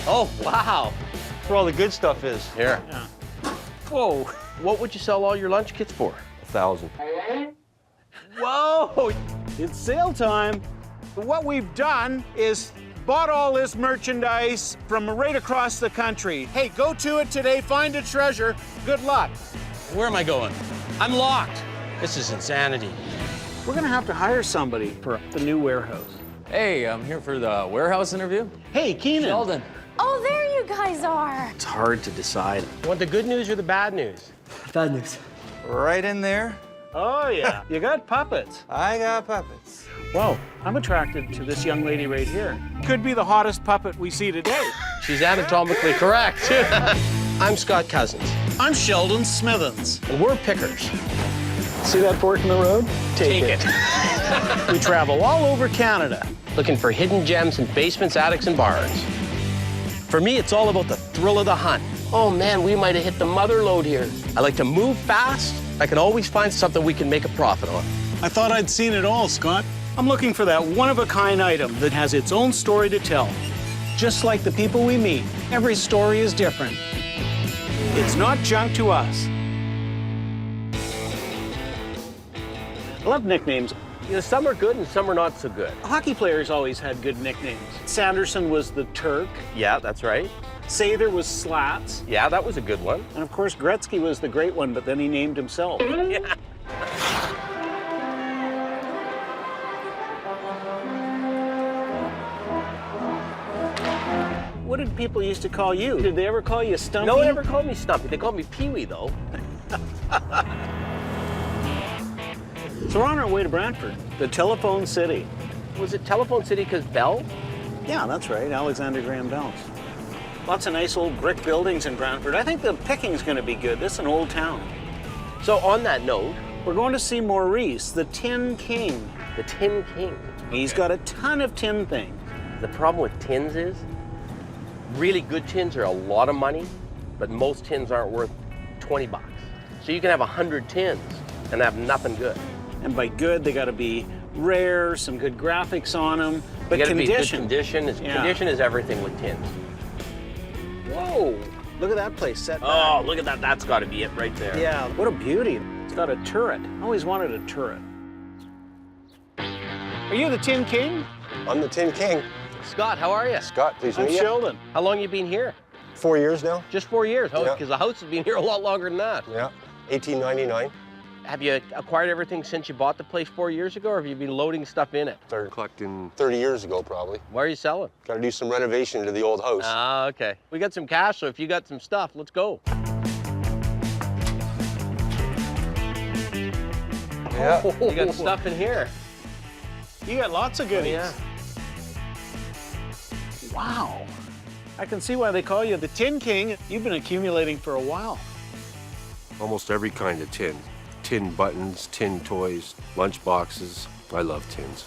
Oh, wow. That's where all the good stuff is. Here. Yeah. Whoa. What would you sell all your lunch kits for? 1,000. Whoa! It's sale time. What we've done is bought all this merchandise from right across the country. Hey, go to it today, find a treasure. Good luck. Where am I going? I'm locked. This is insanity. We're gonna have to hire somebody for the new warehouse. Hey, I'm here for the warehouse interview. Hey, Keenan. Sheldon. Oh, there you guys are. It's hard to decide. You want the good news or the bad news? Bad news. Right in there. Oh, yeah. You got puppets. I got puppets. Whoa, I'm attracted to this young lady right here. Could be the hottest puppet we see today. She's anatomically correct. I'm Scott Cousins, I'm Sheldon Smithens. and we're pickers. See that fork in the road? Take it. We travel all over Canada. Looking for hidden gems in basements, attics, and barns. For me, it's all about the thrill of the hunt. Oh man, we might have hit the mother lode here. I like to move fast. I can always find something we can make a profit on. I thought I'd seen it all, Scott. I'm looking for that one-of-a-kind item that has its own story to tell. Just like the people we meet, every story is different. It's not junk to us. I love nicknames. You know, some are good and some are not so good. Hockey players always had good nicknames. Sanderson was the Turk. Yeah, that's right. Sather was Slats. Yeah, that was a good one. And of course, Gretzky was the great one, but then he named himself. Yeah. What did people used to call you? Did they ever call you Stumpy? No one ever called me Stumpy. They called me Pee-wee, though. So we're on our way to Brantford, the Telephone City. Was it Telephone City because Bell? Yeah, that's right, Alexander Graham Bell's. Lots of nice old brick buildings in Brantford. I think the picking's gonna be good. This is an old town. So on that note, We're going to see Maurice, the Tin King. the Tin King. He's got a ton of tin things. The problem with tins is, really good tins are a lot of money, but most tins aren't worth 20 bucks. So you can have 100 tins and have nothing good. And by good, they gotta be rare, some good graphics on them, but You gotta be good condition. condition. Yeah. Condition is everything with tins. Whoa, look at that place set back. Oh, look at that. That's got to be it right there. Yeah, what a beauty. It's got a turret. I always wanted a turret. Are you the Tin King? I'm the Tin King. Scott, how are you? Scott, pleased to I'm meet you. Sheldon. How long you been here? 4 years now. Just 4 years. Oh, Yeah. because the house has been here a lot longer than that. Yeah. 1899. Have you acquired everything since you bought the place 4 years ago, or have you been loading stuff in it? Started collecting 30 years ago, probably. Why are you selling? Got to do some renovation to the old house. Ah, okay. We got some cash, so if you got some stuff, let's go. Yeah. You got stuff in here. You got lots of goodies. Yeah. Wow. I can see why they call you the Tin King. You've been accumulating for a while. Almost every kind of tin. Tin buttons, tin toys, lunch boxes. I love tins.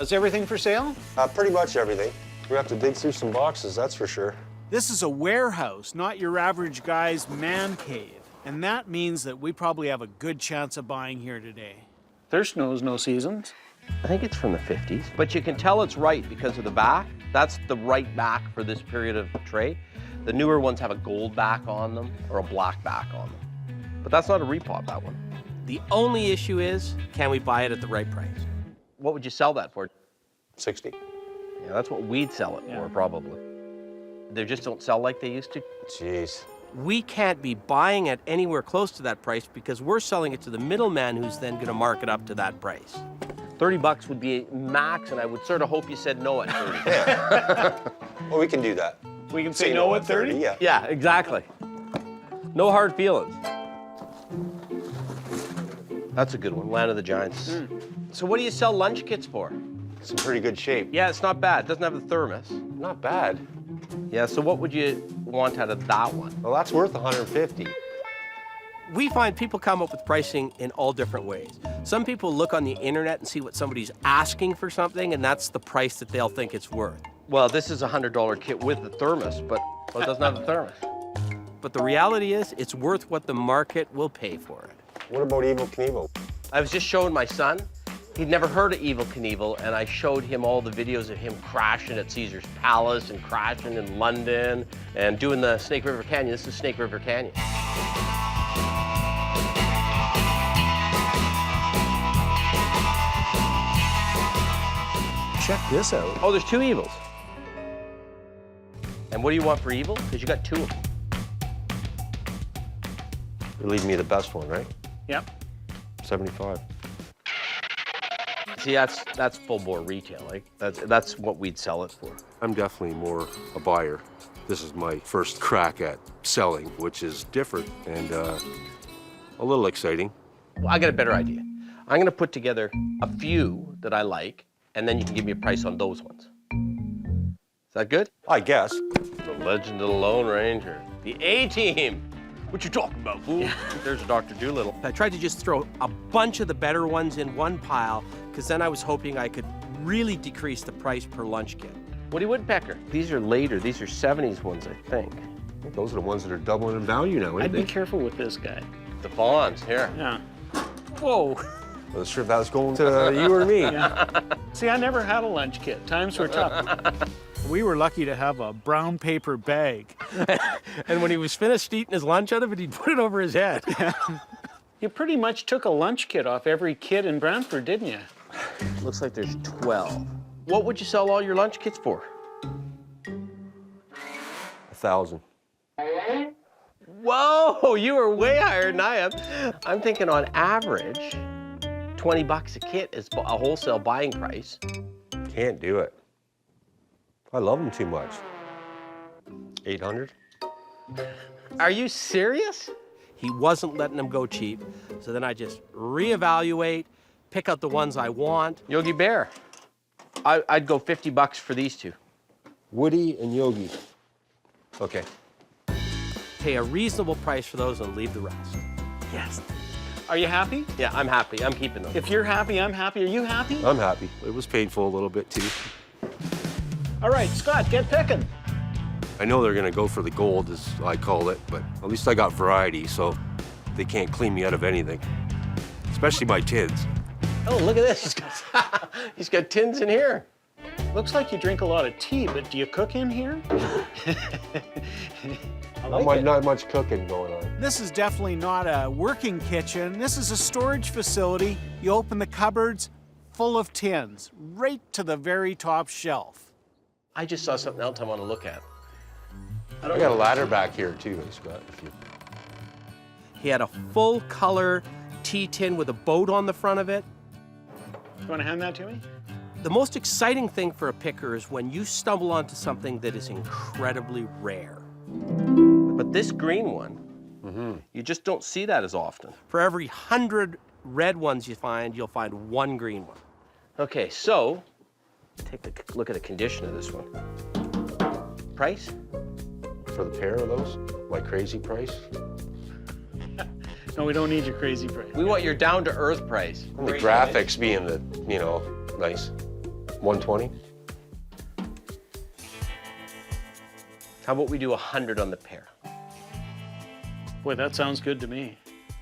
Is everything for sale? Pretty much everything. We have to dig through some boxes, that's for sure. This is a warehouse, not your average guy's man cave. And that means that we probably have a good chance of buying here today. Thirst knows no seasons. I think it's from the 50s. But you can tell it's right because of the back. That's the right back for this period of trade. The newer ones have a gold back on them or a black back on them. But that's not a repop, that one. The only issue is, can we buy it at the right price? What would you sell that for? 60. Yeah, that's what we'd sell it for, probably. They just don't sell like they used to. Jeez. We can't be buying it anywhere close to that price because we're selling it to the middleman who's then going to mark it up to that price. 30 bucks would be max, and I would sort of hope you said no at 30. Yeah. Well, we can do that. We can say no at 30? Yeah. Yeah, exactly. No hard feelings. That's a good one, Land of the Giants. So what do you sell lunch kits for? It's in pretty good shape. Yeah, it's not bad. It doesn't have the thermos. Not bad. Yeah, so what would you want out of that one? Well, that's worth 150. We find people come up with pricing in all different ways. Some people look on the internet and see what somebody's asking for something, and that's the price that they'll think it's worth. Well, this is a $100 kit with the thermos, but it doesn't have the thermos. But the reality is, it's worth what the market will pay for it. What about Evel Knievel? I was just showing my son. He'd never heard of Evel Knievel, and I showed him all the videos of him crashing at Caesar's Palace and crashing in London and doing the Snake River Canyon. This is Snake River Canyon. Check this out. Oh, there's two Evils. And what do you want for Evel? Because you got two of them. You're leaving me the best one, right? Yep. 75. See, that's full bore retail. Like that's what we'd sell it for. I'm definitely more a buyer. This is my first crack at selling, which is different and a little exciting. Well, I got a better idea. I'm going to put together a few that I like, and then you can give me a price on those ones. Is that good? I guess. The Legend of the Lone Ranger. The A-Team. What you talking about, fool? There's Dr. Doolittle. I tried to just throw a bunch of the better ones in one pile, because then I was hoping I could really decrease the price per lunch kit. Woody Woodpecker. These are later. These are 70s ones, I think. Those are the ones that are doubling in value now, I'd ain't be they? careful with this guy. The Fawns, here. Yeah. Whoa. I was sure if that was going to you or me. Yeah. See, I never had a lunch kit. Times were tough. We were lucky to have a brown paper bag. And when he was finished eating his lunch out of it, he'd put it over his head. You pretty much took a lunch kit off every kid in Brantford, didn't you? Looks like there's 12. What would you sell all your lunch kits for? 1,000. Whoa, you were way higher than I am. I'm thinking on average, 20 bucks a kit is a wholesale buying price. Can't do it. I love them too much. 800? Are you serious? He wasn't letting them go cheap, so then I just reevaluate, pick out the ones I want. Yogi Bear, I'd go 50 bucks for these two. Woody and Yogi. Okay. Pay a reasonable price for those and leave the rest. Yes. Are you happy? Yeah, I'm happy. I'm keeping them. If you're happy, I'm happy. Are you happy? I'm happy. It was painful a little bit too. All right, Scott, get picking. I know they're gonna go for the gold, as I call it, but at least I got variety, so they can't clean me out of anything. Especially my tins. Oh, look at this. He's got tins in here. Looks like you drink a lot of tea, but do you cook in here? Not much cooking going on. This is definitely not a working kitchen. This is a storage facility. You open the cupboards, full of tins, right to the very top shelf. I just saw something else I want to look at. I got a ladder back here too, Scott. He had a full color tea tin with a boat on the front of it. You want to hand that to me? The most exciting thing for a picker is when you stumble onto something that is incredibly rare. But this green one, you just don't see that as often. For every 100 red ones you find, you'll find one green one. Okay, so take a look at the condition of this one. Price? For the pair of those, my crazy price. No, we don't need your crazy price. We want your down-to-earth price. And the graphics being the, nice. 120. How about we do 100 on the pair? Boy, that sounds good to me.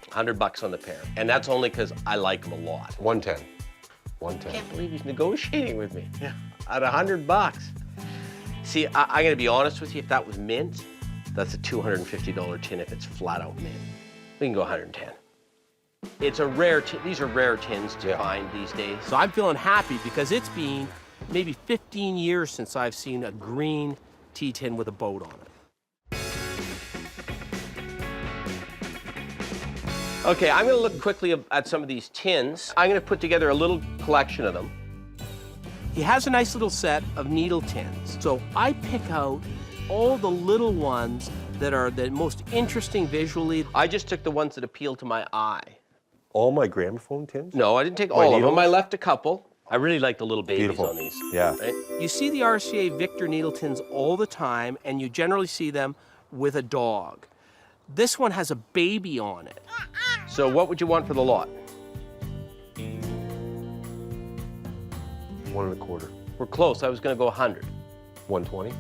100 bucks on the pair. And that's only because I like them a lot. 110. I 110. can't believe he's negotiating with me. Yeah. At 100 bucks. See, I'm gonna be honest with you, if that was mint, that's a $250 tin if it's flat out mint. We can go 110. It's a rare tin, these are rare tins to find these days. So I'm feeling happy because it's been maybe 15 years since I've seen a green tea tin with a boat on it. Okay, I'm gonna look quickly at some of these tins. I'm gonna put together a little collection of them. He has a nice little set of needle tins. So I pick out all the little ones that are the most interesting visually. I just took the ones that appeal to my eye. All my gramophone tins? No, I didn't take all of them. needles? I left a couple. I really like the little babies Beautiful. on these. Yeah. Right? You see the RCA Victor needle tins all the time, and you generally see them with a dog. This one has a baby on it. So what would you want for the lot? 1 1/4. We're close. I was going to go 100. 120.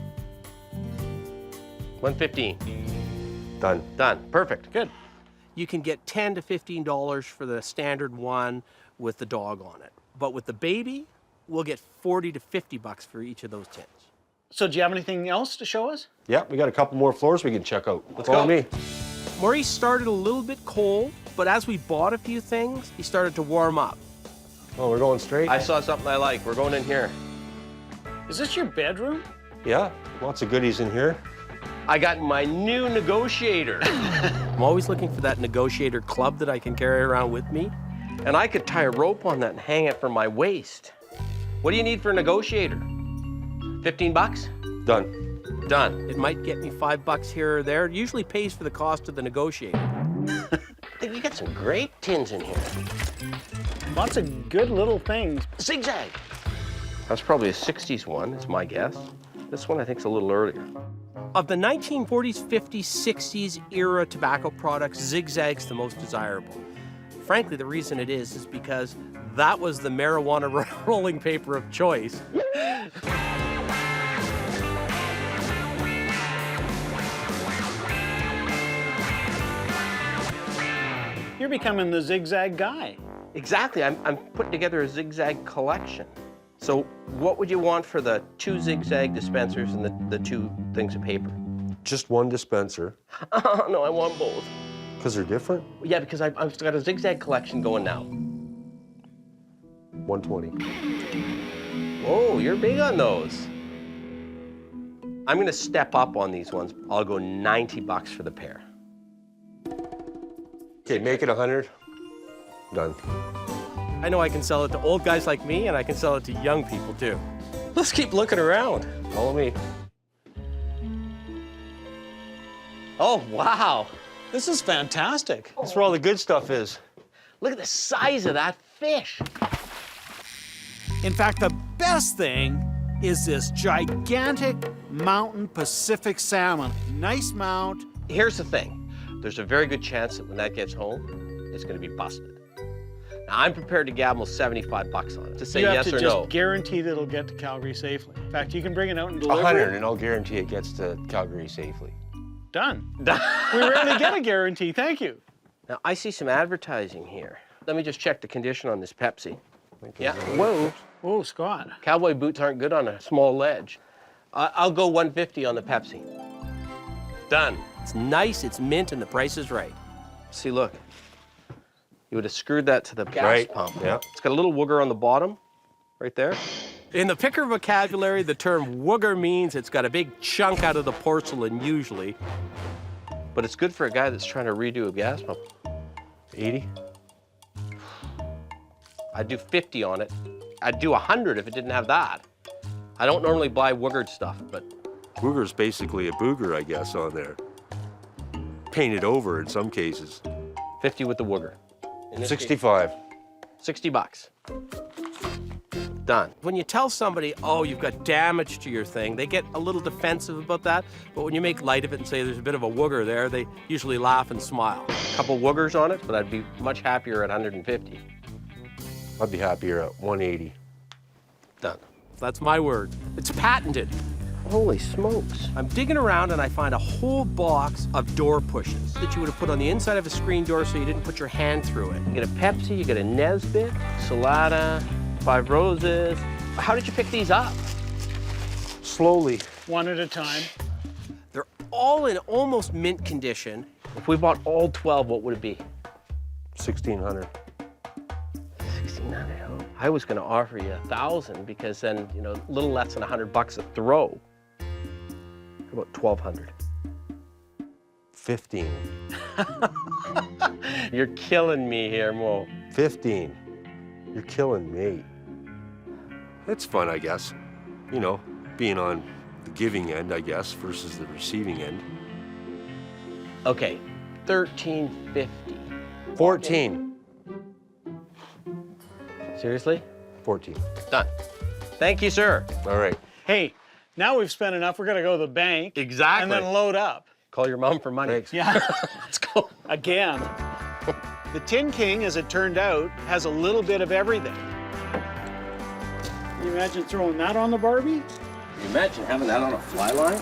115. Done. Done. Perfect. Good. You can get $10 to $15 for the standard one with the dog on it. But with the baby, we'll get 40 to 50 bucks for each of those tins. So do you have anything else to show us? Yeah, we got a couple more floors we can check out. Let's Follow go. me. Maurice started a little bit cold, but as we bought a few things, he started to warm up. Oh, we're going straight? I saw something I like. We're going in here. Is this your bedroom? Yeah, lots of goodies in here. I got my new negotiator. I'm always looking for that negotiator club that I can carry around with me. And I could tie a rope on that and hang it from my waist. What do you need for a negotiator? 15 bucks? Done. Done. It might get me $5 here or there. It usually pays for the cost of the negotiator. You got some great tins in here. Lots of good little things. Zigzag. That's probably a 60s one, is my guess. This one I think is a little earlier. Of the 1940s, 50s, 60s era tobacco products, Zigzag's the most desirable. Frankly, the reason it is because that was the marijuana rolling paper of choice. You're becoming the Zigzag guy. Exactly. I'm putting together a Zigzag collection. So what would you want for the 2 Zigzag dispensers and the 2 things of paper? Just one dispenser. Oh, no, I want both. Because they're different? Yeah, because I've got a Zigzag collection going now. 120. Whoa, you're big on those. I'm gonna step up on these ones. I'll go 90 bucks for the pair. Okay, make it 100. Done. I know I can sell it to old guys like me, and I can sell it to young people too. Let's keep looking around. Follow me. Oh, wow. This is fantastic. That's where all the good stuff is. Look at the size of that fish. In fact, the best thing is this gigantic mountain Pacific salmon. Nice mount. Here's the thing. There's a very good chance that when that gets home, it's gonna be busted. Now, I'm prepared to gamble 75 bucks on it to say You have yes to or just no. guarantee that it'll get to Calgary safely. In fact, you can bring it out and deliver 100, it. and I'll guarantee it gets to Calgary safely. Done. We rarely get a guarantee. Thank you. Now, I see some advertising here. Let me just check the condition on this Pepsi. Yeah, whoa. Oh, Scott. Cowboy boots aren't good on a small ledge. I'll go 150 on the Pepsi. Done. It's nice, it's mint, and the price is right. See, look. You would have screwed that to the gas Right, pump. yeah. It's got a little wooger on the bottom, right there. In the picker vocabulary, the term wooger means it's got a big chunk out of the porcelain, usually. But it's good for a guy that's trying to redo a gas pump. 80? I'd do 50 on it. I'd do 100 if it didn't have that. I don't normally buy woogered stuff, but Booger's basically a booger, I guess, on there. Painted over in some cases. 50 with the wooger. In this case, 65. 60 bucks. Done. When you tell somebody, oh, you've got damage to your thing, they get a little defensive about that. But when you make light of it and say there's a bit of a wooger there, they usually laugh and smile. A couple woogers on it, but I'd be much happier at 150. I'd be happier at 180. Done. That's my word. It's patented. Holy smokes. I'm digging around and I find a whole box of door pushes that you would have put on the inside of a screen door so you didn't put your hand through it. You get a Pepsi, you get a Nesbit, Salada, 5 Roses. How did you pick these up? Slowly. One at a time. They're all in almost mint condition. If we bought all 12, what would it be? 1,600. 1,600. I was going to offer you 1,000 because then, you know, a little less than $100 a throw. How about 1,200? 15. You're killing me here, Mo. 15. You're killing me. It's fun, I guess. You know, being on the giving end, I guess, versus the receiving end. Okay, 1,350. 14. Seriously? 14. Done. Thank you, sir. All right. Hey, now we've spent enough. We're going to go to the bank. Exactly. And then load up. Call your mom for money. Thanks. Yeah. Let's go. Again. The Tin King, as it turned out, has a little bit of everything. Can you imagine throwing that on the Barbie? Can you imagine having that on a fly line?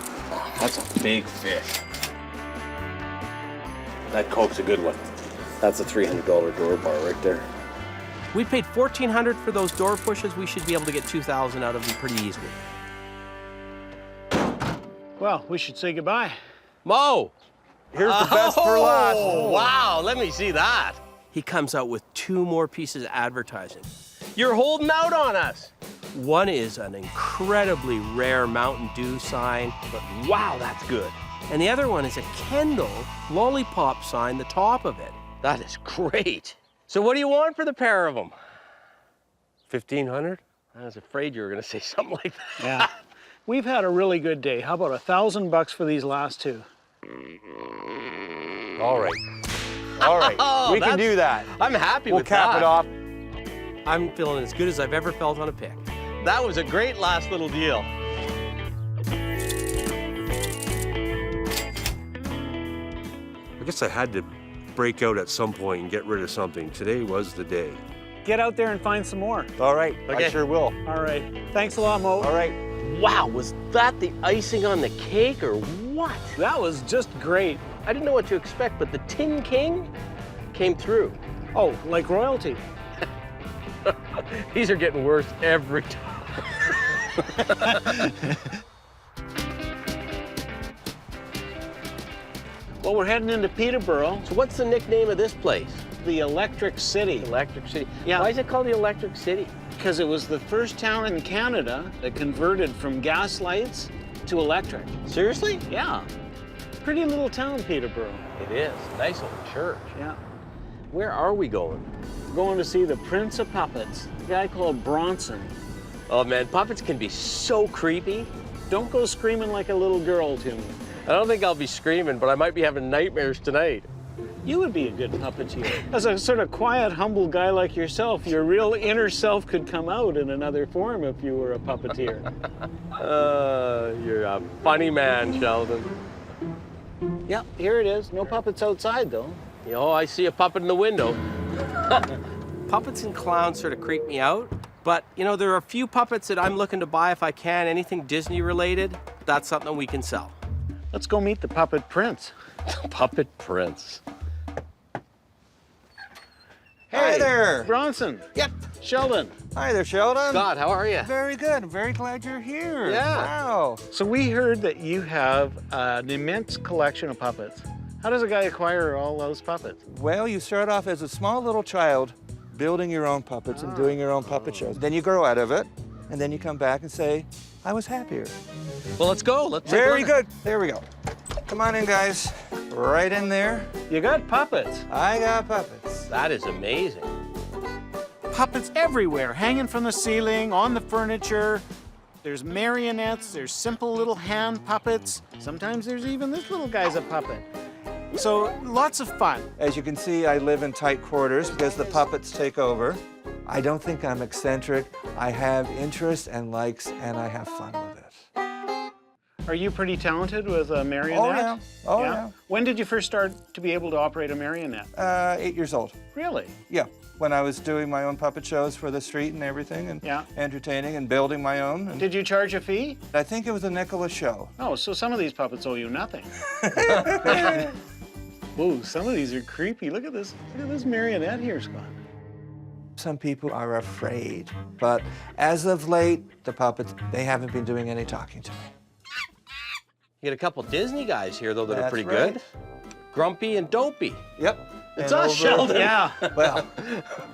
That's a big fish. That Coke's a good one. That's a $300 door bar right there. We paid $1,400 for those door pushes. We should be able to get $2,000 out of them pretty easily. Well, we should say goodbye. Mo! Here's the best for last. Wow, let me see that. He comes out with 2 more pieces of advertising. You're holding out on us. One is an incredibly rare Mountain Dew sign, but wow, that's good. And the other one is a Kendall lollipop sign, the top of it. That is great. So what do you want for the pair of them? 1,500? I was afraid you were going to say something like that. Yeah. We've had a really good day. How about $1,000 for these last 2? All right. All right, Oh, we can that's- do that. I'm happy We'll with cap that. it off. I'm feeling as good as I've ever felt on a pick. That was a great last little deal. I guess I had to break out at some point and get rid of something. Today was the day. Get out there and find some more. All right, Okay. I sure will. All right. Thanks a lot, Mo. All right. Wow, was that the icing on the cake or what? That was just great. I didn't know what to expect, but the Tin King came through. Oh, like royalty. These are getting worse every time. Well, we're heading into Peterborough, So what's the nickname of this place? the Electric City. Electric City. Yeah. Why is it called the Electric City? Because it was the first town in Canada that converted from gas lights to electric. Seriously? Yeah. Pretty little town, Peterborough. It is. Nice little church. Yeah. Where are we going? We're going to see the Prince of Puppets, a guy called Bronson. Oh man, puppets can be so creepy. Don't go screaming like a little girl to me. I don't think I'll be screaming, but I might be having nightmares tonight. You would be a good puppeteer. As a sort of quiet, humble guy like yourself, your real inner self could come out in another form if you were a puppeteer. You're a funny man, Sheldon. Yeah, here it is. No puppets outside, though. You know, I see a puppet in the window. Puppets and clowns sort of creep me out, but you know, there are a few puppets that I'm looking to buy if I can. Anything Disney related, that's something we can sell. Let's go meet the puppet prince. Puppet Prince. Hi there. Bronson. Yep. Sheldon. Hi there, Sheldon. Scott, how are you? Very good. I'm very glad you're here. Yeah. Wow. So we heard that you have an immense collection of puppets. How does a guy acquire all those puppets? Well, you start off as a small little child building your own puppets and doing your own puppet shows. Then you grow out of it, and then you come back and say, I was happier. Well, let's go. Let's take a Very look. good. There we go. Come on in, guys. Right in there. You got puppets. I got puppets. That is amazing. Puppets everywhere, hanging from the ceiling, on the furniture. There's marionettes, there's simple little hand puppets. Sometimes there's even this little guy's a puppet. So lots of fun. As you can see, I live in tight quarters because the puppets take over. I don't think I'm eccentric. I have interests and likes, and I have fun with it. Are you pretty talented with a marionette? Oh, yeah. Oh, yeah. When did you first start to be able to operate a marionette? 8 years old. Really? Yeah. When I was doing my own puppet shows for the street and everything, and Yeah. entertaining and building my own. And Did you charge a fee? I think it was a nickel a show. Oh, so some of these puppets owe you nothing. Ooh, some of these are creepy. Look at this marionette here, Scott. Some people are afraid, but as of late, the puppets, they haven't been doing any talking to me. You get a couple Disney guys here, though, that are That's pretty right. good. Grumpy and Dopey. Yep. It's And us, Sheldon. Yeah. Well,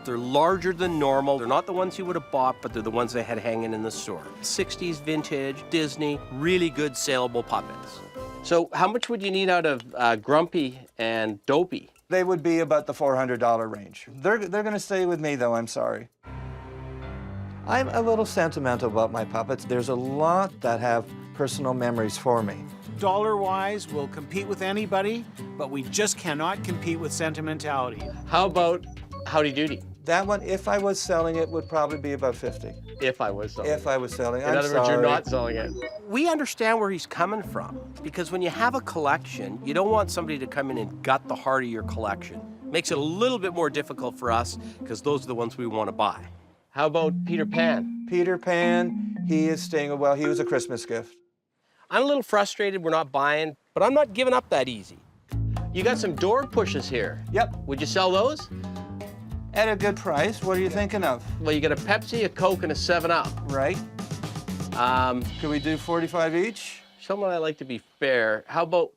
They're larger than normal. They're not the ones you would have bought, but they're the ones they had hanging in the store. 60s vintage, Disney, really good saleable puppets. So how much would you need out of Grumpy and Dopey? they would be about the $400 range. They're going to stay with me, though, I'm sorry. I'm a little sentimental about my puppets. There's a lot that have personal memories for me. Dollar-wise, we'll compete with anybody, but we just cannot compete with sentimentality. How about Howdy Doody? That one, if I was selling it, would probably be about 50. If I was selling. If I was selling, In I'm other words, sorry. you're not selling it. We understand where he's coming from, because when you have a collection, you don't want somebody to come in and gut the heart of your collection. Makes it a little bit more difficult for us, because those are the ones we want to buy. How about Peter Pan? Peter Pan, he is staying, well, he was a Christmas gift. I'm a little frustrated we're not buying, but I'm not giving up that easy. You got some door pushes here. Yep. Would you sell those? at a good price. What are you thinking of? Well, you get a Pepsi, a Coke, and a 7-Up. Right? Can we do 45 each? Someone I like to be fair. How about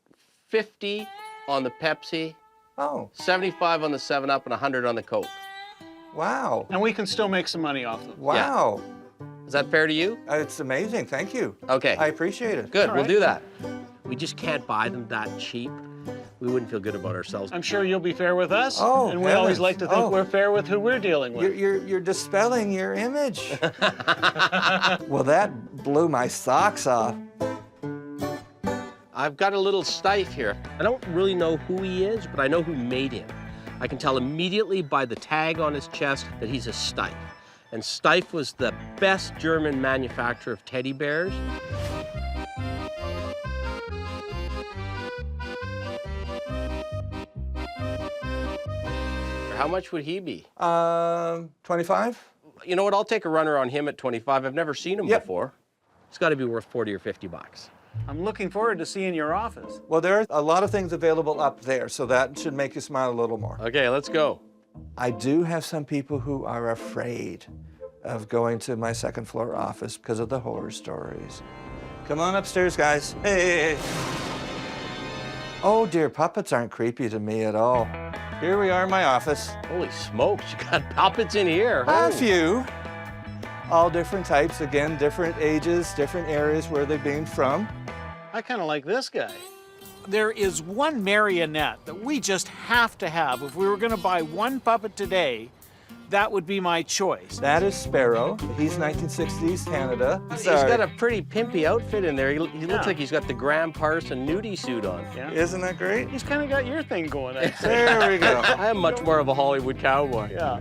50 on the Pepsi, Oh, 75 on the 7-Up, and 100 on the Coke? wow. And we can still make some money off them. Wow. Is that fair to you? It's amazing. Thank you. Okay. I appreciate it. Good, All we'll right. do that. We just can't buy them that cheap. We wouldn't feel good about ourselves. I'm sure you'll be fair with us. Oh, and we always heavens. like to think Oh. we're fair with who we're dealing with. You're dispelling your image. Well, that blew my socks off. I've got a little Stife here. I don't really know who he is, but I know who made him. I can tell immediately by the tag on his chest that he's a Stife. And Stife was the best German manufacturer of teddy bears. How much would he be? 25? You know what? I'll take a runner on him at 25. I've never seen him Yep. before. It's got to be worth 40 or 50 bucks. I'm looking forward to seeing your office. Well, there are a lot of things available up there, so that should make you smile a little more. Okay, let's go. I do have some people who are afraid of going to my second floor office because of the horror stories. Come on upstairs, guys. Hey. Oh dear, puppets aren't creepy to me at all. Here we are in my office. Holy smokes, you got puppets in here. A Oh. few. All different types, again, different ages, different areas where they've been from. I kind of like this guy. There is one marionette that we just have to have. If we were going to buy one puppet today, that would be my choice. That is Sparrow. He's 1960s Canada. He's got a pretty pimpy outfit in there. He Yeah. looks like he's got the Graham Parson nudie suit on. Yeah. Isn't that great? He's kind of got your thing going, I'd say. There we go. I am much more of a Hollywood cowboy. Yeah.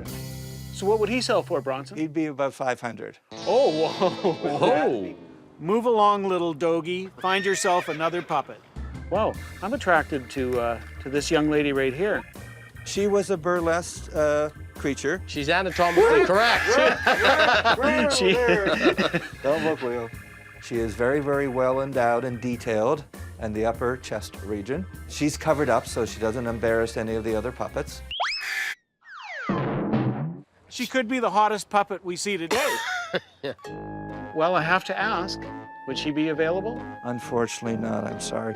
So what would he sell for, Bronson? He'd be about 500. Oh, whoa. Oh. Move along, little doggy. Find yourself another puppet. Whoa, I'm attracted to this young lady right here. She was a burlesque creature. She's anatomically correct. She- Don't look, Leo. She is very, very well endowed and detailed in the upper chest region. She's covered up so she doesn't embarrass any of the other puppets. She could be the hottest puppet we see today. Well, I have to ask, would she be available? Unfortunately not, I'm sorry.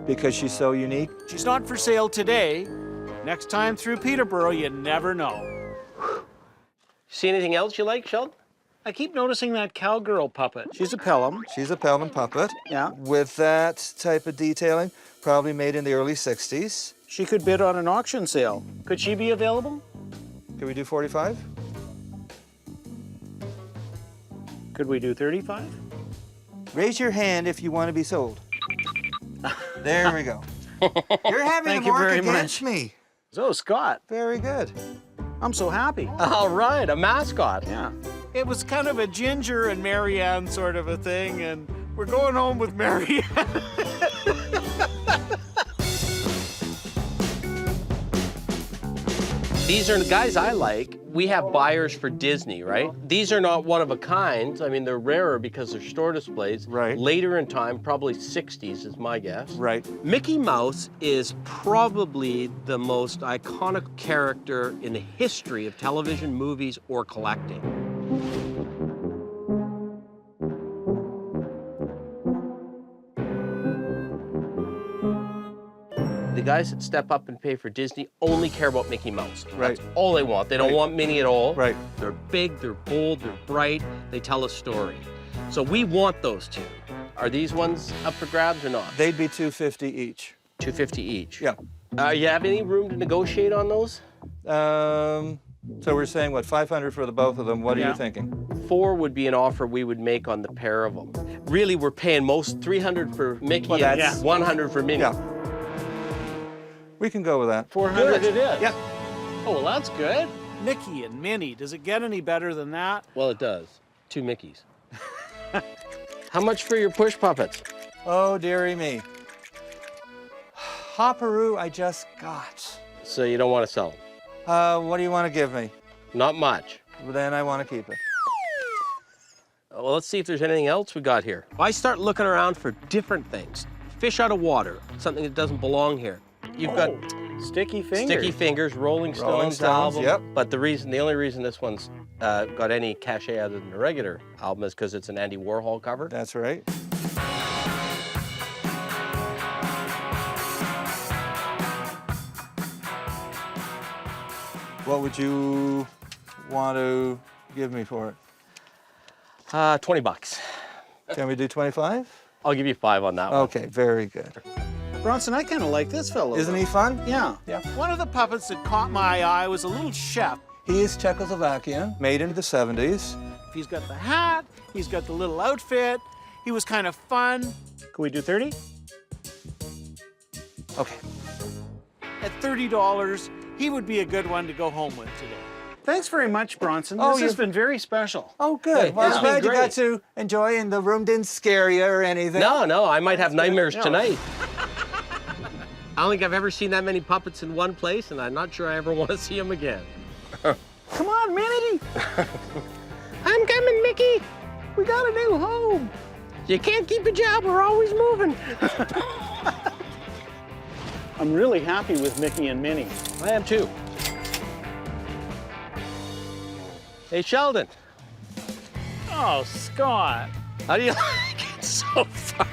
Because she's so unique. She's not for sale today. Next time through Peterborough, you never know. See anything else you like, Sheldon? I keep noticing that cowgirl puppet. She's a Pelham. She's a Pelham puppet. Yeah. With that type of detailing, probably made in the early 60s. She could bid on an auction sale. Could she be available? Can we do 45? Could we do 35? Raise your hand if you want to be sold. There we go. You're having Thank to you work very against much. me. So, Scott, Very good. I'm so happy. All right, a mascot. Yeah. It was kind of a Ginger and Marianne sort of a thing, and we're going home with Marianne. These are the guys I like. We have buyers for Disney, right? These are not one of a kind. I mean, they're rarer because they're store displays. Right. Later in time, probably 60s is my guess. Right. Mickey Mouse is probably the most iconic character in the history of television, movies, or collecting. The guys that step up and pay for Disney only care about Mickey Mouse. Right. That's all they want. They don't Right. want Minnie at all. Right. They're big, they're bold, they're bright, they tell a story. So we want those two. Are these ones up for grabs or not? They'd be $250 each. $250 each. Yeah. You have any room to negotiate on those? So we're saying, what, 500 for the both of them? What are Yeah. you thinking? 4 would be an offer we would make on the pair of them. Really, we're paying most 300 for Mickey Well, and that's- 100 for Minnie. Yeah. We can go with that. 400 it is. Yeah. Oh, well, that's good. Mickey and Minnie, does it get any better than that? Well, it does. 2 Mickeys. How much for your push puppets? Oh, dearie me. Hopperoo I just got. So you don't want to sell them? What do you want to give me? Not much. Well, then I want to keep it. Well, let's see if there's anything else we got here. I start looking around for different things. Fish out of water, something that doesn't belong here. You've got Sticky Fingers. Sticky Fingers, Rolling Stones Stones, album. yep. But the only reason this one's got any cachet other than the regular album is because it's an Andy Warhol cover. That's right. What would you want to give me for it? $20. Can we do 25? I'll give you 5 on that one. Okay, very good. Bronson, I kind of like this fellow. Isn't he fun? Yeah. Yeah. One of the puppets that caught my eye was a little chef. He is Czechoslovakian, made in the 70s. He's got the hat, he's got the little outfit. He was kind of fun. Can we do 30? Okay. At $30, he would be a good one to go home with today. Thanks very much, Bronson. Oh, This has you've- been very special. Oh, good. Hey, Well, it's I'm been glad you great. got to enjoy and the room didn't scare you or anything. No, I might have nightmares No. tonight. I don't think I've ever seen that many puppets in one place, and I'm not sure I ever want to see them again. Come on, Minnie. I'm coming, Mickey. We got a new home. You can't keep a job. We're always moving. I'm really happy with Mickey and Minnie. I am too. Hey, Sheldon. Oh, Scott. How do you like it so far?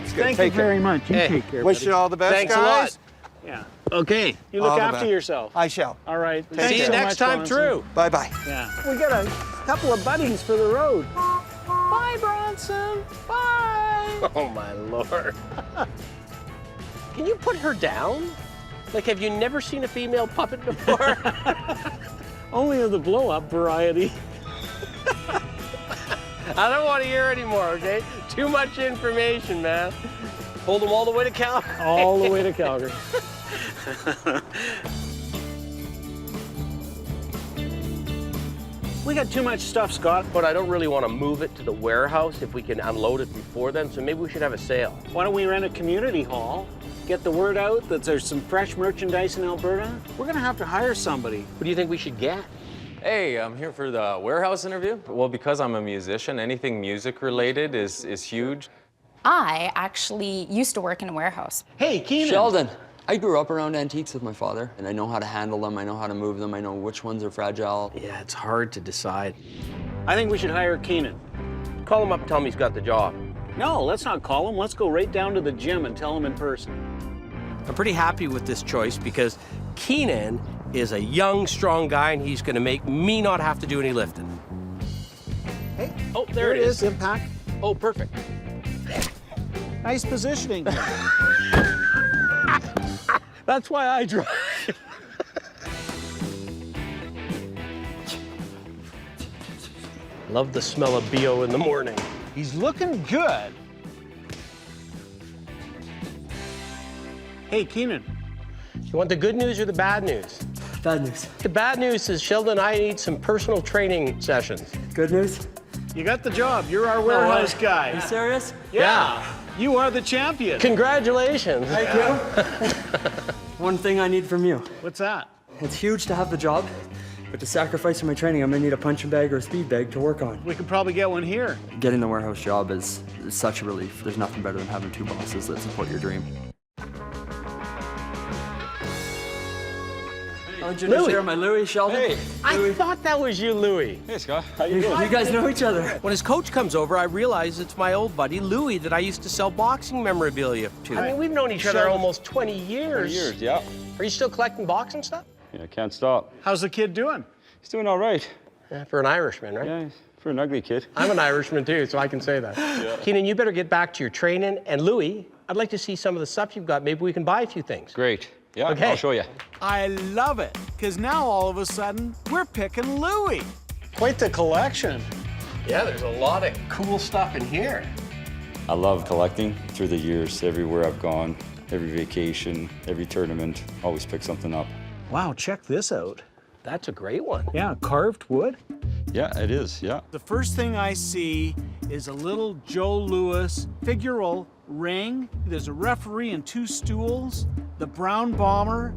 It's good. Thank Take you very care. much. You Hey, take care, Wish buddy. you all the best, Thanks guys. a lot. Yeah. Okay. You look All the after best. yourself. I shall. All right. Take Thanks See you so next much, time Bronson. through. Bye-bye. Yeah. We got a couple of buddies for the road. Bye, Bronson. Bye. Oh, my Lord. Can you put her down? Like, have you never seen a female puppet before? Only of the blow-up variety. I don't want to hear anymore, okay? Too much information, man. Hold them all the way to Calgary. All the way to Calgary. We got too much stuff, Scott. But I don't really want to move it to the warehouse if we can unload it before then, so maybe we should have a sale. Why don't we rent a community hall? Get the word out that there's some fresh merchandise in Alberta. We're gonna have to hire somebody. What do you think we should get? Hey, I'm here for the warehouse interview. Well, because I'm a musician, anything music related is huge. I actually used to work in a warehouse. Hey, Keenan. Sheldon, I grew up around antiques with my father, and I know how to handle them, I know how to move them, I know which ones are fragile. Yeah, it's hard to decide. I think we should hire Keenan. Call him up and tell him he's got the job. No, let's not call him. Let's go right down to the gym and tell him in person. I'm pretty happy with this choice because Keenan is a young, strong guy, and he's going to make me not have to do any lifting. Hey, oh, there it is. Impact. Oh, perfect. Nice positioning. That's why I drive. Love the smell of BO in the morning. He's looking good. Hey, Keenan. You want the good news or the bad news? Bad news. The bad news is Sheldon and I need some personal training sessions. Good news? You got the job. You're our warehouse guy. Are you serious? Yeah. You are the champion. Congratulations. Thank you. One thing I need from you. What's that? It's huge to have the job, but to sacrifice for my training, I'm gonna need a punching bag or a speed bag to work on. We could probably get one here. Getting the warehouse job is such a relief. There's nothing better than having two bosses that support your dream. I'll introduce Louis. here my Louis, Sheldon. Hey, I thought that was you, Louis. Hey, Scott. You guys know each other. When his coach comes over, I realize it's my old buddy Louis that I used to sell boxing memorabilia to. I mean, we've known each other almost 20 years. 20 years, yeah. Are you still collecting boxing stuff? Yeah, can't stop. How's the kid doing? He's doing all right. Yeah, for an Irishman, right? Yeah, for an ugly kid. I'm an Irishman too, so I can say that. Keenan, you better get back to your training. And Louis, I'd like to see some of the stuff you've got. Maybe we can buy a few things. Great. Yeah, Okay. I'll show you. I love it, because now all of a sudden, we're picking Louis. Quite the collection. Yeah, there's a lot of cool stuff in here. I love collecting through the years. Everywhere I've gone, every vacation, every tournament, always pick something up. Wow, check this out. That's a great one. Yeah, carved wood. Yeah, it is, yeah. The first thing I see is a little Joe Louis figural ring. There's a referee and two stools. The brown bomber.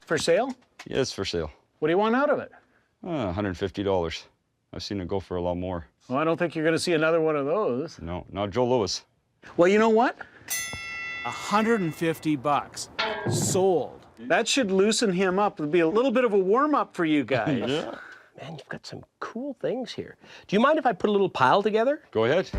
For sale? Yeah, it's for sale. What do you want out of it? $150. I've seen it go for a lot more. Well, I don't think you're going to see another one of those. No, not Joe Louis. Well, you know what? $150. Sold. That should loosen him up. It'll be a little bit of a warm-up for you guys. Yeah. Man, you've got some cool things here. Do you mind if I put a little pile together? Go ahead.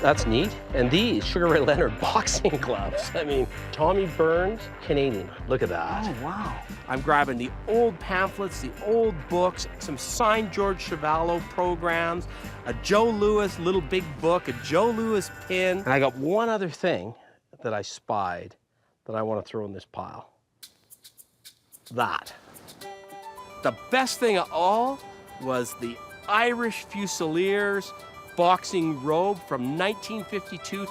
That's neat. And these Sugar Ray Leonard boxing gloves. I mean, Tommy Burns, Canadian. Look at that. Oh, wow. I'm grabbing the old pamphlets, the old books, some signed George Chevallo programs, a Joe Louis little big book, a Joe Louis pin. And I got one other thing that I spied that I want to throw in this pile. That. The best thing of all was the Irish Fusiliers boxing robe from 1952.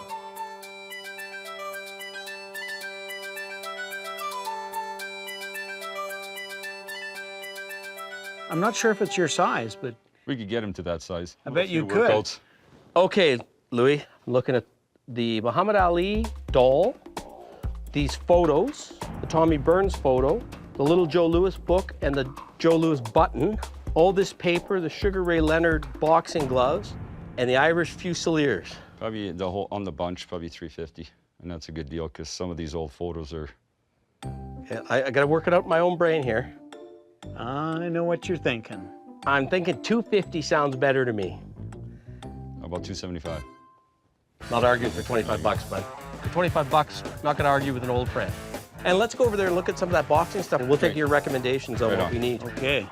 I'm not sure if it's your size, but We could get him to that size. I bet A few you could. workouts. Okay, Louis, I'm looking at the Muhammad Ali doll, these photos, the Tommy Burns photo, the little Joe Louis book, and the Joe Louis button, all this paper, the Sugar Ray Leonard boxing gloves, and the Irish Fusiliers. Probably the whole, on the bunch, probably $350. And that's a good deal because some of these old photos are... Yeah, I gotta work it out in my own brain here. I know what you're thinking. I'm thinking $250 sounds better to me. about $275. Not arguing for 25 bucks, bud. For 25 bucks, not gonna argue with an old friend. And let's go over there and look at some of that boxing stuff, and we'll take your recommendations on Right what on. we need. Okay.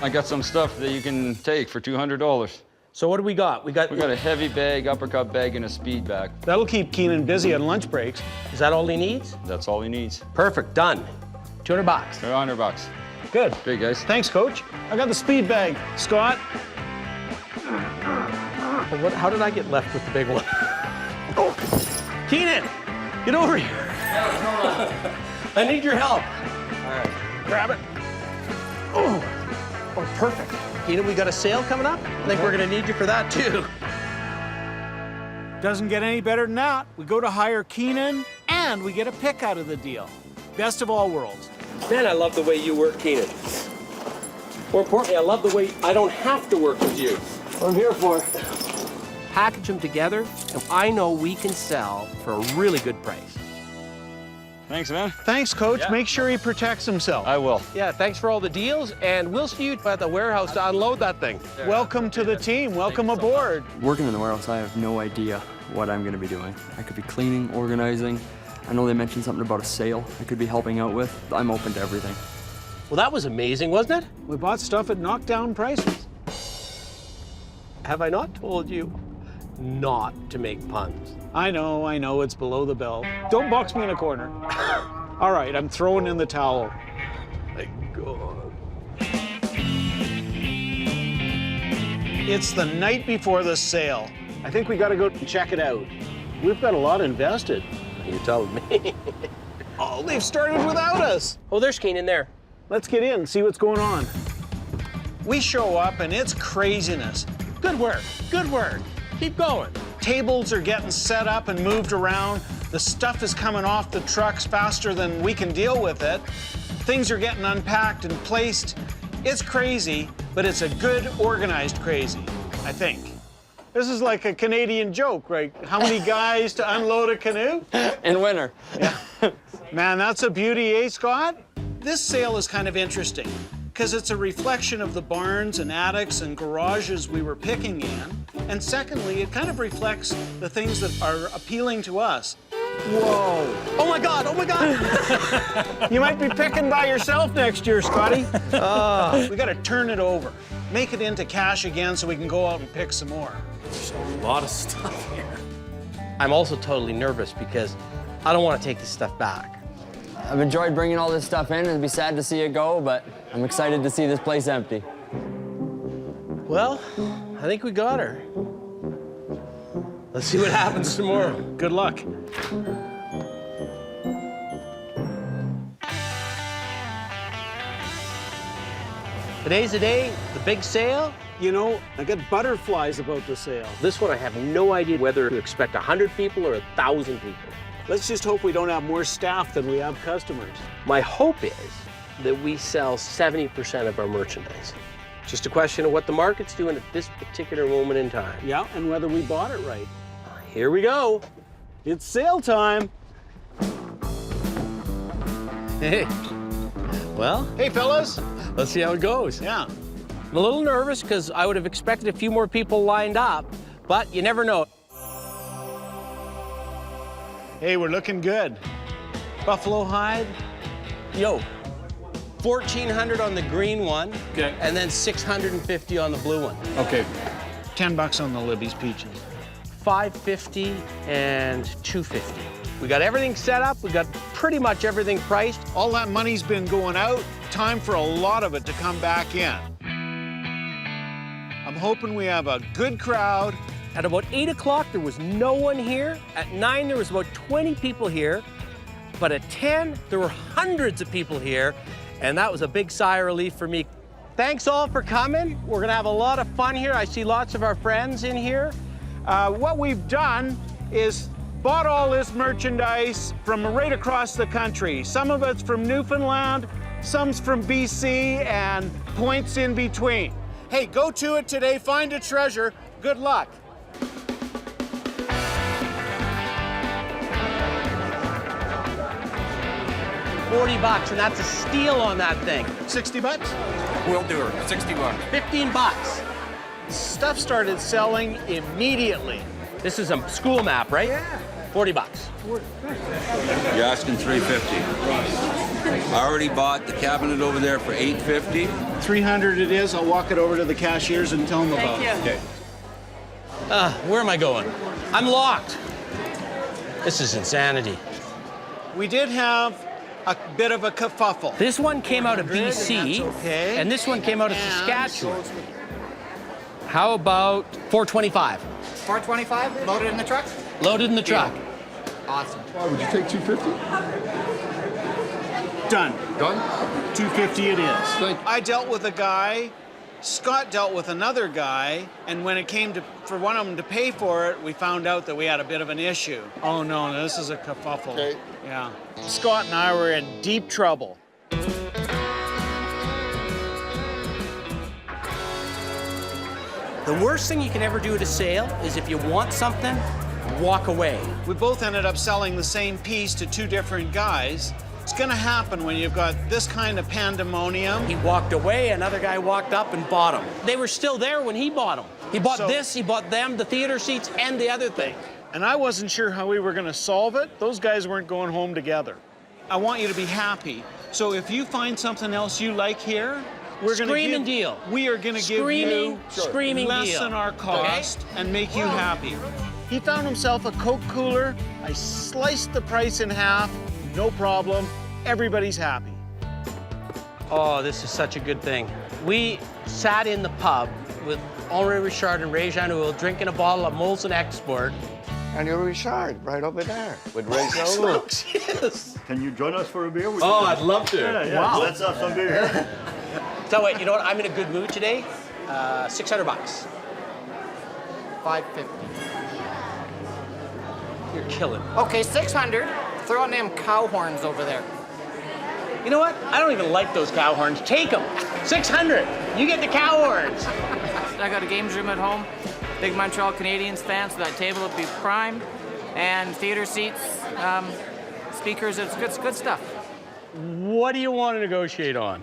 I got some stuff that you can take for $200. So what do we got? We got a heavy bag, uppercut bag, and a speed bag. That'll keep Keenan busy on lunch breaks. Is that all he needs? That's all he needs. Perfect, done. 200 bucks. $100. Good. Big guys. Thanks, Coach. I got the speed bag. Scott? Well, how did I get left with the big one? Oh, Keenan, get over here. I need your help. All right, grab it. Oh, perfect. Keenan, we got a sale coming up. I think we're gonna need you for that too. Doesn't get any better than that. We go to hire Keenan, and we get a pick out of the deal. Best of all worlds. Man, I love the way you work, Keenan. More importantly, I love the way I don't have to work with you. What I'm here for. Package them together, and I know we can sell for a really good price. Thanks, man. Thanks, Coach. Yeah. Make sure he protects himself. I will. Yeah, thanks for all the deals, and we'll see you at the warehouse to unload that thing. Welcome to the team. Welcome aboard. Working in the warehouse, I have no idea what I'm going to be doing. I could be cleaning, organizing. I know they mentioned something about a sale I could be helping out with. I'm open to everything. Well, that was amazing, wasn't it? We bought stuff at knockdown prices. Have I not told you not to make puns? I know, it's below the belt. Don't box me in a corner. All right, I'm throwing in the towel. My God. It's the night before the sale. I think we gotta go check it out. We've got a lot invested. You're telling me. Oh, they've started without us. Oh, there's Keenan there. Let's get in, see what's going on. We show up and it's craziness. Good work, good work. Keep going. Tables are getting set up and moved around. The stuff is coming off the trucks faster than we can deal with it. Things are getting unpacked and placed. It's crazy, but it's a good, organized crazy, I think. This is like a Canadian joke, right? How many guys to unload a canoe? In winter. Yeah. Man, that's a beauty, eh, Scott? This sale is kind of interesting because it's a reflection of the barns and attics and garages we were picking in. And secondly, it kind of reflects the things that are appealing to us. Whoa. Oh my God, oh my God. You might be picking by yourself next year, Scotty. We got to turn it over, make it into cash again so we can go out and pick some more. There's a lot of stuff here. I'm also totally nervous because I don't want to take this stuff back. I've enjoyed bringing all this stuff in. It'd be sad to see it go, but I'm excited to see this place empty. Well, I think we got her. Let's see what happens tomorrow. Good luck. Today's the day, the big sale. You know, I got butterflies about the sale. This one, I have no idea whether to expect 100 people or 1,000 people. Let's just hope we don't have more staff than we have customers. My hope is that we sell 70% of our merchandise. Just a question of what the market's doing at this particular moment in time. Yeah, and whether we bought it right. Here we go. It's sale time. Hey. Well, Hey, fellas. let's see how it goes. Yeah. I'm a little nervous because I would have expected a few more people lined up, but you never know. Hey, we're looking good. Buffalo hide. Yo, 1,400 on the green one, Okay. and then 650 on the blue one. Okay. $10 on the Libby's peaches. 550 and 250. We got everything set up. We got pretty much everything priced. All that money's been going out. Time for a lot of it to come back in. I'm hoping we have a good crowd. At about 8 o'clock, there was no one here. At 9, there was about 20 people here. But at 10, there were hundreds of people here. And that was a big sigh of relief for me. Thanks all for coming. We're gonna have a lot of fun here. I see lots of our friends in here. What we've done is bought all this merchandise from right across the country. Some of it's from Newfoundland, some's from BC, and points in between. Hey, go to it today, find a treasure. Good luck. $40, and that's a steal on that thing. 60 bucks? We'll do her. 60 bucks. 15 bucks. Stuff started selling immediately. This is a school map, right? Yeah. 40 bucks. You're asking 350. I already bought the cabinet over there for 850. 300 it is. I'll walk it over to the cashiers and tell them about it. Okay. Where am I going? I'm locked. This is insanity. We did have a bit of a kerfuffle. This one came out of BC, and that's okay. and this one came out of Saskatchewan. How about 425? 425, loaded in the truck? Loaded in the truck. Awesome. Would you take 250? Done. Done? 250 it is. Thank you. I dealt with a guy, Scott dealt with another guy, and when it came to for one of them to pay for it, we found out that we had a bit of an issue. Oh no, this is a kerfuffle. Okay. Yeah. Scott and I were in deep trouble. The worst thing you can ever do at a sale is if you want something, walk away. We both ended up selling the same piece to two different guys. It's gonna happen when you've got this kind of pandemonium. He walked away, another guy walked up and bought them. They were still there when he bought them. He bought this, he bought them, the theater seats, and the other thing. And I wasn't sure how we were gonna solve it. Those guys weren't going home together. I want you to be happy. So if you find something else you like here, we're gonna Screaming deal. We are gonna give you Screaming less deal. than our cost and make you happy. He found himself a Coke cooler. I sliced the price in half, no problem. Everybody's happy. Oh, this is such a good thing. We sat in the pub with Henri Richard and Ray Jean Houle drinking a bottle of Molson Export. And you're Richard, right over there. With Ray Jean. Yes. Can you join us for a beer? Oh, I'd love to. Yeah. Wow. Let's have some beer. So wait, you know what? I'm in a good mood today. 600 bucks. 550. You're killing me. Okay, 600. Throw on them cow horns over there. You know what? I don't even like those cow horns. Take them. 600. You get the cow horns. I got a games room at home. Big Montreal Canadiens fan, so that table would be prime. And theater seats, speakers, it's good stuff. What do you want to negotiate on?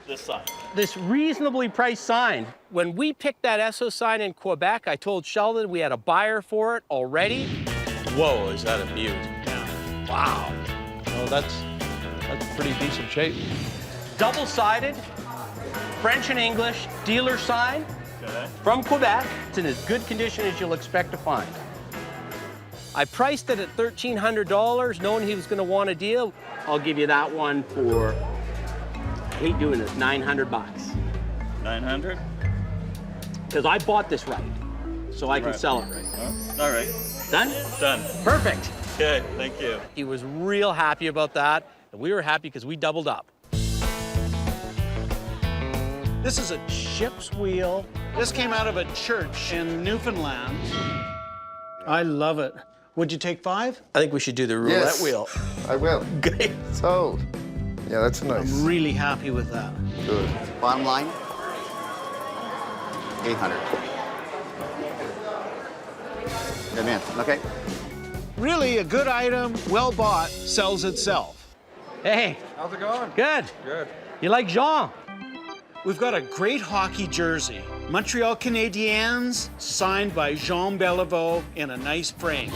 This sign. This reasonably priced sign. When we picked that Esso sign in Quebec, I told Sheldon we had a buyer for it already. Whoa, is that a beaut? Yeah. Wow. Oh, that's pretty decent shape. Double-sided, French and English, dealer sign Okay. from Quebec. It's in as good condition as you'll expect to find. I priced it at $1,300, knowing he was going to want a deal. I'll give you that one for, I hate doing this, 900 bucks. 900? Because I bought this right, so I can sell it right. All right. Done? Done. Perfect. Okay, thank you. He was real happy about that, and we were happy because we doubled up. This is a ship's wheel. This came out of a church in Newfoundland. I love it. Would you take 5? I think we should do the roulette Yes. wheel. I will. Okay. Sold. Yeah, that's nice. I'm really happy with that. Good. Bottom line, 800. Good man. Okay. Really, a good item, well bought, sells itself. Hey, How's it going? good. Good. You like Jean? We've got a great hockey jersey. Montreal Canadiens, signed by Jean Beliveau in a nice frame.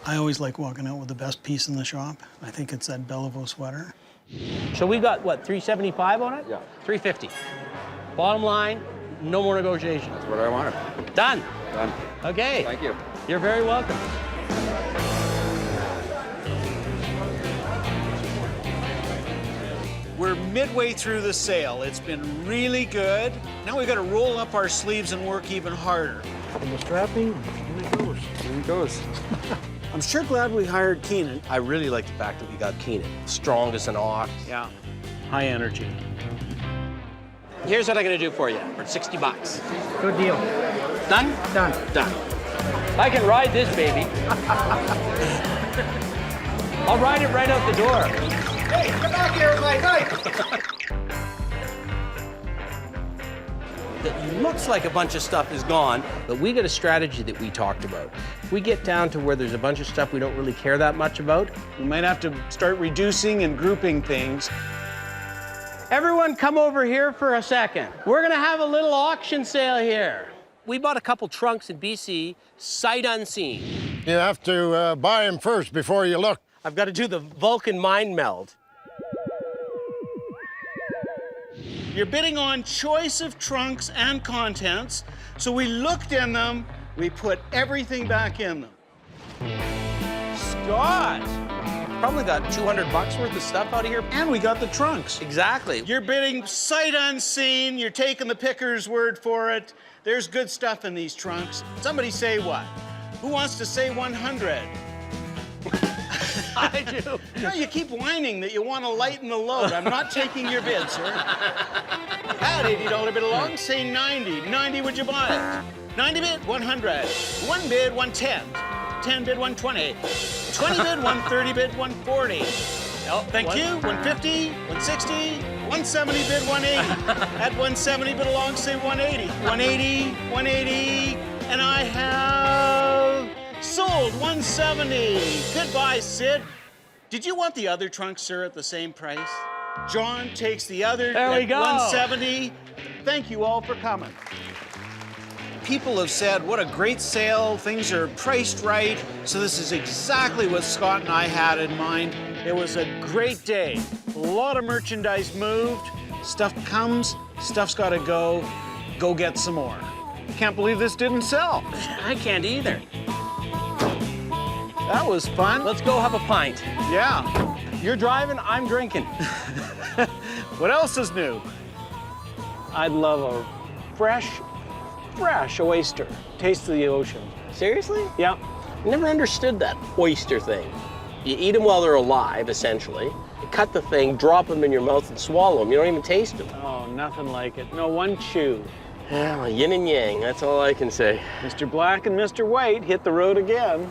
I always like walking out with the best piece in the shop. I think it's that Beliveau sweater. So we got, what, 375 on it? Yeah. 350. Bottom line, no more negotiations. That's what I wanted. Done. Done. Okay. Thank you. You're very welcome. We're midway through the sale. It's been really good. Now we've got to roll up our sleeves and work even harder. Almost wrapping. Here it goes. Here it goes. I'm sure glad we hired Keenan. I really like the fact that we got Keenan. Strong as an ox. Yeah. High energy. Here's what I'm gonna do for you for 60 bucks. Good deal. Done? Done. Done. I can ride this baby. I'll ride it right out the door. Hey, come back here with my knife! It looks like a bunch of stuff is gone, but we got a strategy that we talked about. If we get down to where there's a bunch of stuff we don't really care that much about, We might have to start reducing and grouping things. everyone come over here for a second. We're gonna have a little auction sale here. We bought a couple trunks in BC, sight unseen. You have to buy them first before you look. I've got to do the Vulcan mind meld. You're bidding on choice of trunks and contents, so we looked in them, we put everything back in them. Scott! Probably got 200 bucks worth of stuff out of here. And we got the trunks. Exactly. You're bidding sight unseen, you're taking the picker's word for it. There's good stuff in these trunks. Somebody say what? Who wants to say 100? I do. No, you keep whining that you want to lighten the load. I'm not taking your bid, sir. Add $80 bid along, say 90. 90, would you buy it? 90 bid, 100. 1 bid, 110. 10 bid, 120. 20 bid, 130 bid, 140. Oh, thank you. 150, 160, 170 bid, 180. At 170 bid along, say 180. 180, 180, and I have sold 170. Goodbye, Sid. Did you want the other trunk, sir, at the same price? John takes the other There we at go. 170. Thank you all for coming. People have said, what a great sale, things are priced right. So this is exactly what Scott and I had in mind. It was a great day. A lot of merchandise moved, stuff comes, stuff's gotta go. Go get some more. Can't believe this didn't sell. I can't either. That was fun. Let's go have a pint. Yeah. You're driving, I'm drinking. What else is new? I'd love a fresh oyster. Taste of the ocean. Seriously? Yeah. Never understood that oyster thing. You eat them while they're alive, essentially. You cut the thing, drop them in your mouth, and swallow them. You don't even taste them. Oh, nothing like it. No, one chew. Well, yin and yang, that's all I can say. Mr. Black and Mr. White hit the road again.